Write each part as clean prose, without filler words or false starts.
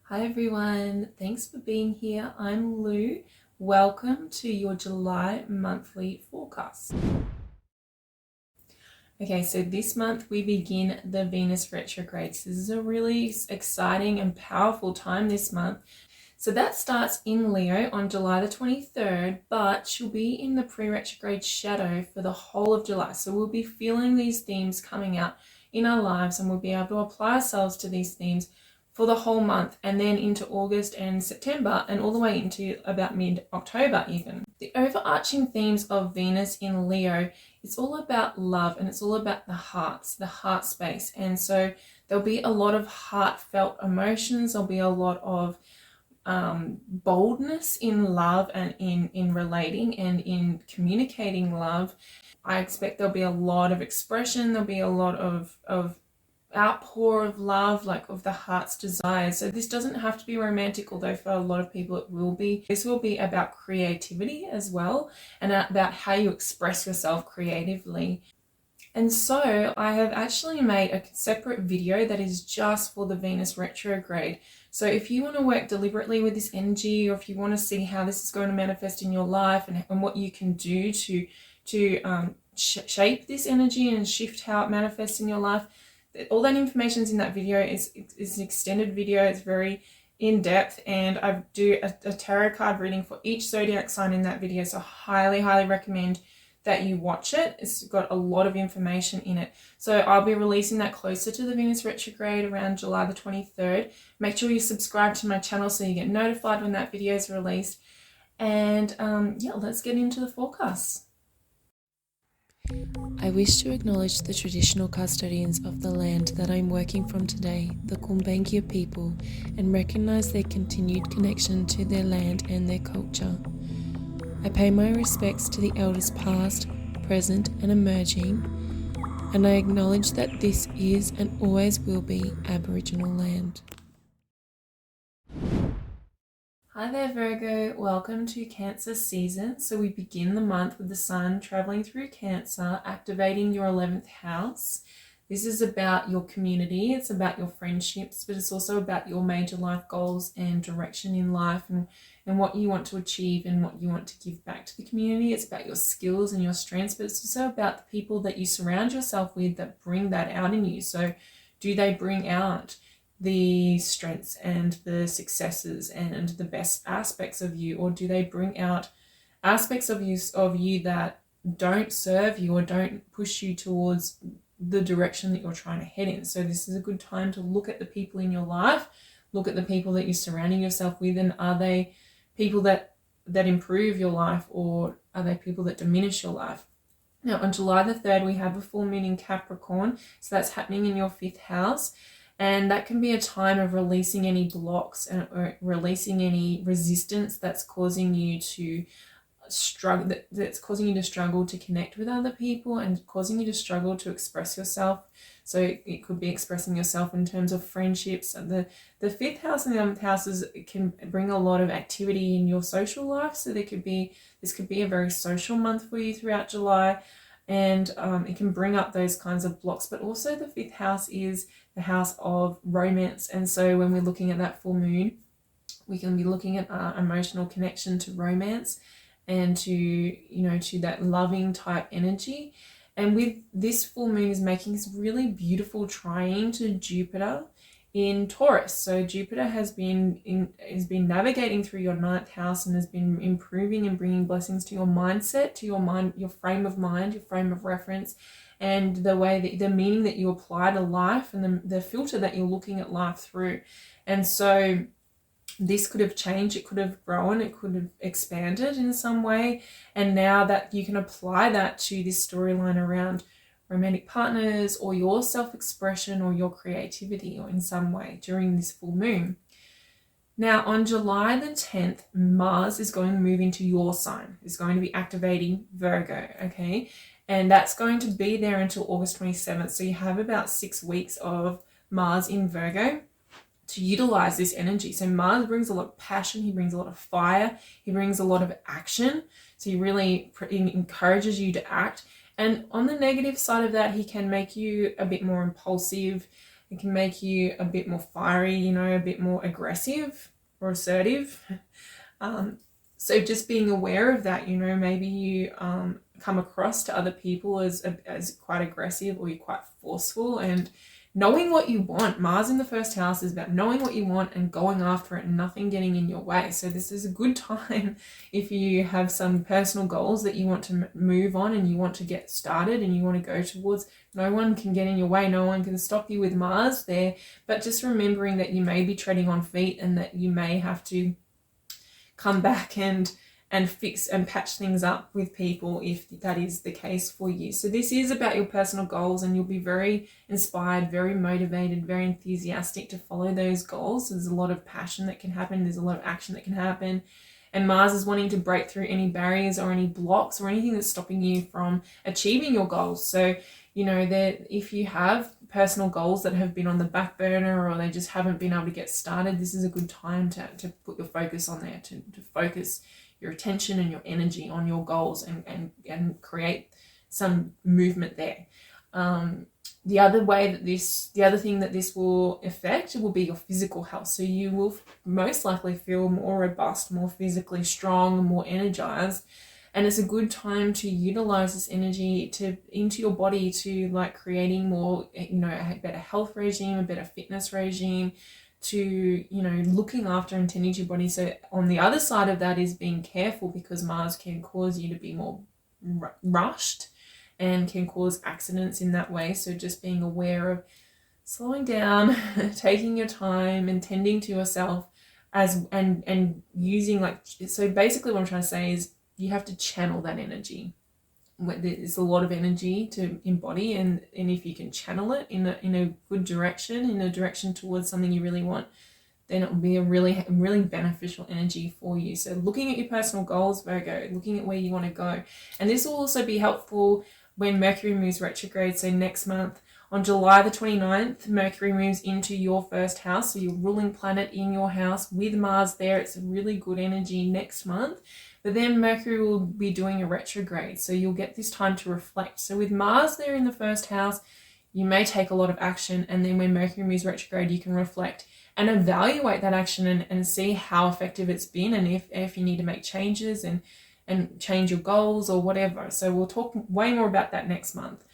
Hi everyone, thanks for being here. I'm Lou. Welcome to your July monthly forecast. Okay, so this month we begin the Venus retrogrades. This is a really exciting and powerful time this month. So that starts in Leo on July the 23rd, but she'll be in the pre-retrograde shadow for the whole of July. So we'll be feeling these themes coming out in our lives, and we'll be able to apply ourselves to these themes for the whole month, and then into August and September, and all the way into about mid-October even. The overarching themes of Venus in Leo, it's all about love, and it's all about the hearts, the heart space. And so there'll be a lot of heartfelt emotions. There'll be a lot of boldness in love and in relating and in communicating love. I expect there'll be a lot of expression. There'll be a lot of outpour of love, like of the heart's desires. So this doesn't have to be romantic, although for a lot of people it will be. This will be about creativity as well, and about how you express yourself creatively. And so I have actually made a separate video that is just for the Venus retrograde. So if you want to work deliberately with this energy, or if you want to see how this is going to manifest in your life, and what you can do to shape this energy and shift how it manifests in your life, all that information is in that video. Is an extended video. It's very in depth, and I do a tarot card reading for each zodiac sign in that video. So highly recommend that you watch it. It's got a lot of information in it. So I'll be releasing that closer to the Venus retrograde around July the 23rd. Make sure you subscribe to my channel so you get notified when that video is released. And yeah, let's get into the forecast. I wish to acknowledge the traditional custodians of the land that I'm working from today, the Kumbankia people, and recognize their continued connection to their land and their culture. I pay my respects to the elders past, present, and emerging, and I acknowledge that this is and always will be Aboriginal land. Hi there Virgo, welcome to Cancer season. So we begin the month with the sun traveling through Cancer, activating your 11th house. This is about your community, it's about your friendships, but it's also about your major life goals and direction in life, and what you want to achieve and what you want to give back to the community. It's about your skills and your strengths, but it's also about the people that you surround yourself with that bring that out in you. So do they bring out the strengths and the successes and the best aspects of you, or do they bring out aspects of you that don't serve you or don't push you towards the direction that you're trying to head in? So this is a good time to look at the people in your life, look at the people that you're surrounding yourself with, and are they people that improve your life, or are they people that diminish your life? Now on July the 3rd we have a full moon in Capricorn, so that's happening in your 5th house. And that can be a time of releasing any blocks or releasing any resistance that's causing you to struggle, that's causing you to struggle to connect with other people and causing you to struggle to express yourself. So it could be expressing yourself in terms of friendships. The 5th house and the 11th houses can bring a lot of activity in your social life. So this could be a very social month for you throughout July. And it can bring up those kinds of blocks. But also the 5th house is the house of romance, and so when we're looking at that full moon, we can be looking at our emotional connection to romance and to that loving type energy. And with this full moon is making this really beautiful trine to Jupiter in Taurus. So Jupiter has been navigating through your 9th house and has been improving and bringing blessings to your mindset, to your mind, your frame of mind, your frame of reference, and the way that the meaning that you apply to life, and the filter that you're looking at life through. And so this could have changed, it could have grown, it could have expanded in some way. And now that you can apply that to this storyline around romantic partners or your self-expression or your creativity, or in some way during this full moon. Now on July the 10th, Mars is going to move into your sign. It's going to be activating Virgo, okay? And that's going to be there until August 27th. So you have about 6 weeks of Mars in Virgo to utilize this energy. So Mars brings a lot of passion, he brings a lot of fire, he brings a lot of action. So he really encourages you to act. And on the negative side of that, he can make you a bit more impulsive, It can make you a bit more fiery, a bit more aggressive or assertive. So just being aware of that, maybe you come across to other people as quite aggressive, or you're quite forceful, and knowing what you want. Mars in the first house is about knowing what you want and going after it and nothing getting in your way. So this is a good time if you have some personal goals that you want to move on and you want to get started and you want to go towards. No one can get in your way. No one can stop you with Mars there. But just remembering that you may be treading on feet and that you may have to come back and fix and patch things up with people if that is the case for you. So this is about your personal goals, and you'll be very inspired, very motivated, very enthusiastic to follow those goals. There's a lot of passion that can happen. There's a lot of action that can happen. And Mars is wanting to break through any barriers or any blocks or anything that's stopping you from achieving your goals. So, that if you have personal goals that have been on the back burner or they just haven't been able to get started, this is a good time to put your focus on there, to focus your attention and your energy on your goals and create some movement there. The other thing that this will affect will be your physical health. So you will most likely feel more robust, more physically strong, more energized. And it's a good time to utilize this energy into your body to creating more, a better health regime, a better fitness regime, to, looking after and tending to your body. So on the other side of that is being careful, because Mars can cause you to be more rushed and can cause accidents in that way. So just being aware of slowing down, taking your time and tending to yourself and using so basically what I'm trying to say is you have to channel that energy. There's a lot of energy to embody, and if you can channel it in a good direction, in a direction towards something you really want, then it will be a really beneficial energy for you. So looking at your personal goals, Virgo, looking at where you want to go. And this will also be helpful when Mercury moves retrograde. So next month, on July the 29th, Mercury moves into your first house, so your ruling planet in your house with Mars there. It's a really good energy next month. But then Mercury will be doing a retrograde, so you'll get this time to reflect. So with Mars there in the first house, you may take a lot of action, and then when Mercury moves retrograde, you can reflect and evaluate that action and see how effective it's been, and if you need to make changes and change your goals or whatever. So we'll talk way more about that next month.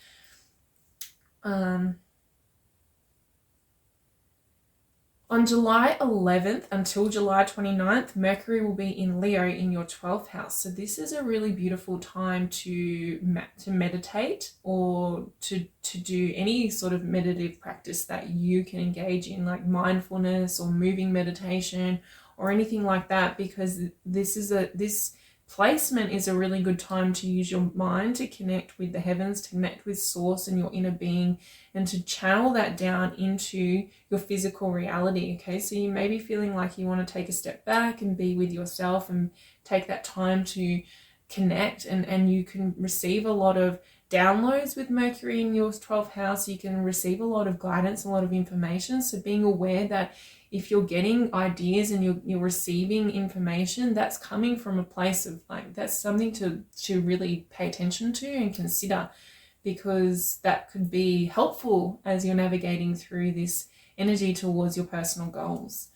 On July 11th until July 29th, Mercury will be in Leo in your 12th house. So this is a really beautiful time to meditate or to do any sort of meditative practice that you can engage in, like mindfulness or moving meditation or anything like that, because this placement is a really good time to use your mind to connect with the heavens, to connect with source and your inner being, and to channel that down into your physical reality. Okay, so you may be feeling like you want to take a step back and be with yourself and take that time to connect, and you can receive a lot of downloads with Mercury in your 12th house. You can receive a lot of guidance, a lot of information. So being aware that if you're getting ideas and you're receiving information, that's coming from a place of that's something to really pay attention to and consider, because that could be helpful as you're navigating through this energy towards your personal goals.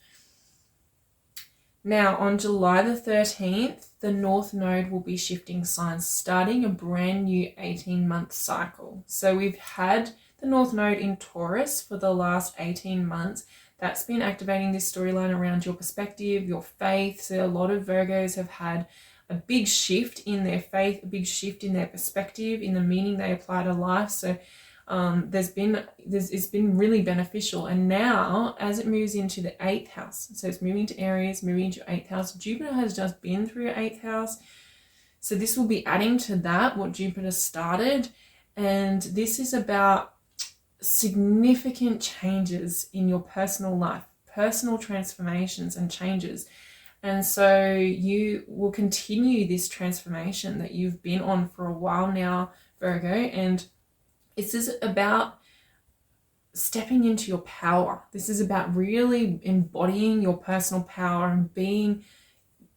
Now, on July the 13th, the North Node will be shifting signs, starting a brand new 18-month cycle. So we've had the North Node in Taurus for the last 18 months. That's been activating this storyline around your perspective, your faith. So a lot of Virgos have had a big shift in their faith, a big shift in their perspective, in the meaning they apply to life. So it's been really beneficial. And now, as it moves into the 8th house, so it's moving to Aries, moving into your 8th house. Jupiter has just been through your 8th house, so this will be adding to that what Jupiter started. And this is about significant changes in your personal life, personal transformations and changes. And so you will continue this transformation that you've been on for a while now, Virgo, and this is about stepping into your power. This is about really embodying your personal power and being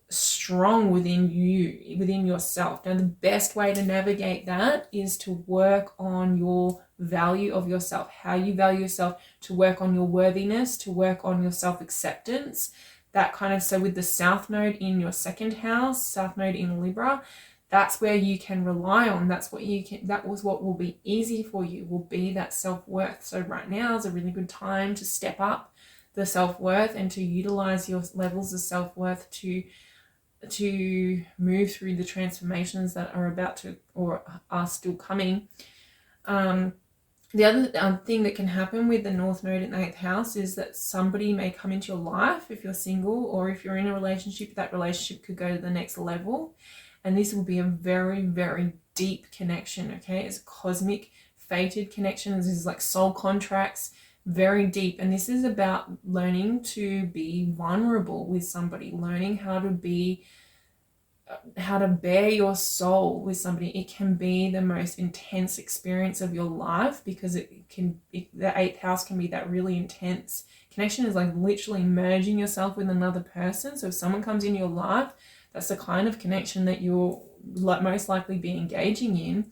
strong within you, within yourself. Now, the best way to navigate that is to work on your value of yourself, how you value yourself, to work on your worthiness, to work on your self-acceptance, that kind of. So with the South Node in your second house, South Node in Libra, that's where you can rely on. That was what will be easy for you, will be that self-worth. So right now is a really good time to step up the self-worth and to utilize your levels of self-worth to move through the transformations that are about to or are still coming. The other thing that can happen with the North Node in 8th house is that somebody may come into your life if you're single, or if you're in a relationship, that relationship could go to the next level. And this will be a very, very deep connection, okay? It's a cosmic, fated connection. This is like soul contracts, very deep. And this is about learning to be vulnerable with somebody, learning how to bear your soul with somebody. It can be the most intense experience of your life, because the 8th house can be that really intense connection. Is like literally merging yourself with another person. So if someone comes into your life, that's the kind of connection that you'll most likely be engaging in.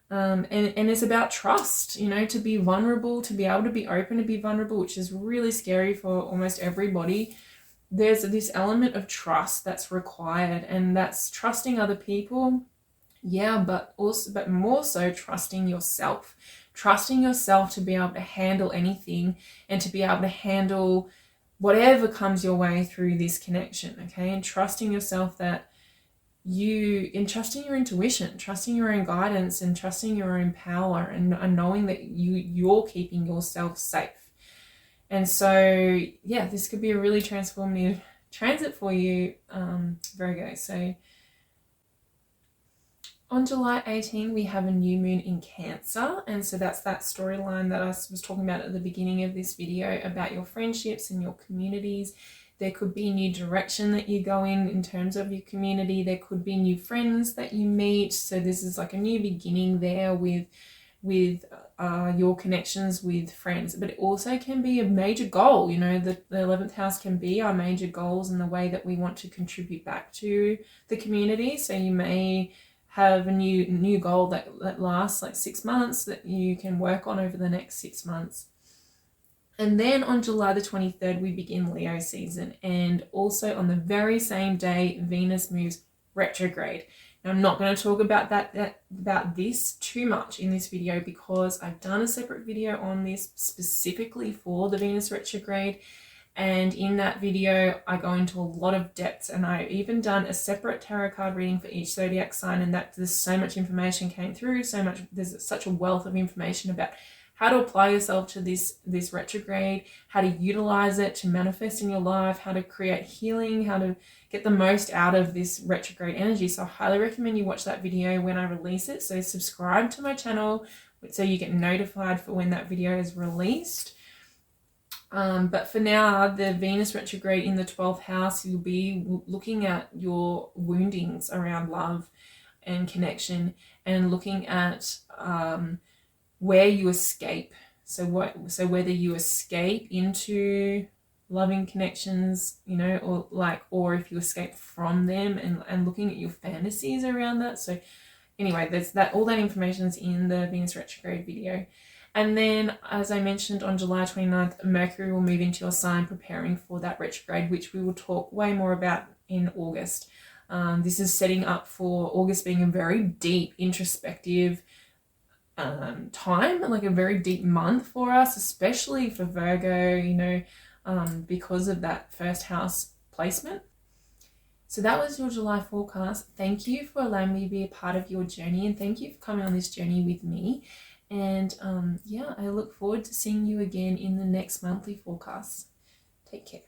And it's about trust, to be vulnerable, to be able to be open, to be vulnerable, which is really scary for almost everybody. There's this element of trust that's required, and that's trusting other people, but more so trusting yourself to be able to handle anything, and to be able to handle whatever comes your way through this connection, okay? And trusting yourself, trusting your intuition, trusting your own guidance, and trusting your own power, and knowing that you're keeping yourself safe. And so, this could be a really transformative transit for you, Virgo. So on July 18, we have a new moon in Cancer. And so that's that storyline that I was talking about at the beginning of this video about your friendships and your communities. There could be new direction that you go in terms of your community. There could be new friends that you meet. So this is like a new beginning there with your connections with friends. But it also can be a major goal. The 11th house can be our major goals in the way that we want to contribute back to the community. So you may have a new goal that lasts like 6 months that you can work on over the next 6 months. And then on July the 23rd, we begin Leo season. And also on the very same day, Venus moves retrograde. Now, I'm not going to talk about about this too much in this video, because I've done a separate video on this specifically for the Venus retrograde. And in that video, I go into a lot of depth, and I've even done a separate tarot card reading for each zodiac sign, and that there's so much information came through, there's such a wealth of information about how to apply yourself to this retrograde, how to utilize it to manifest in your life, how to create healing, how to get the most out of this retrograde energy. So I highly recommend you watch that video when I release it. So subscribe to my channel so you get notified for when that video is released. But for now, the Venus retrograde in the 12th house, you'll be looking at your woundings around love and connection, and looking at where you escape. So whether you escape into loving connections, or if you escape from them, and looking at your fantasies around that. So anyway, there's all that information is in the Venus retrograde video. And then, as I mentioned, on July 29th, Mercury will move into your sign, preparing for that retrograde, which we will talk way more about in August. This is setting up for August being a very deep, introspective time, like a very deep month for us, especially for Virgo, because of that first house placement. So that was your July forecast. Thank you for allowing me to be a part of your journey, and thank you for coming on this journey with me. And I look forward to seeing you again in the next monthly forecast. Take care.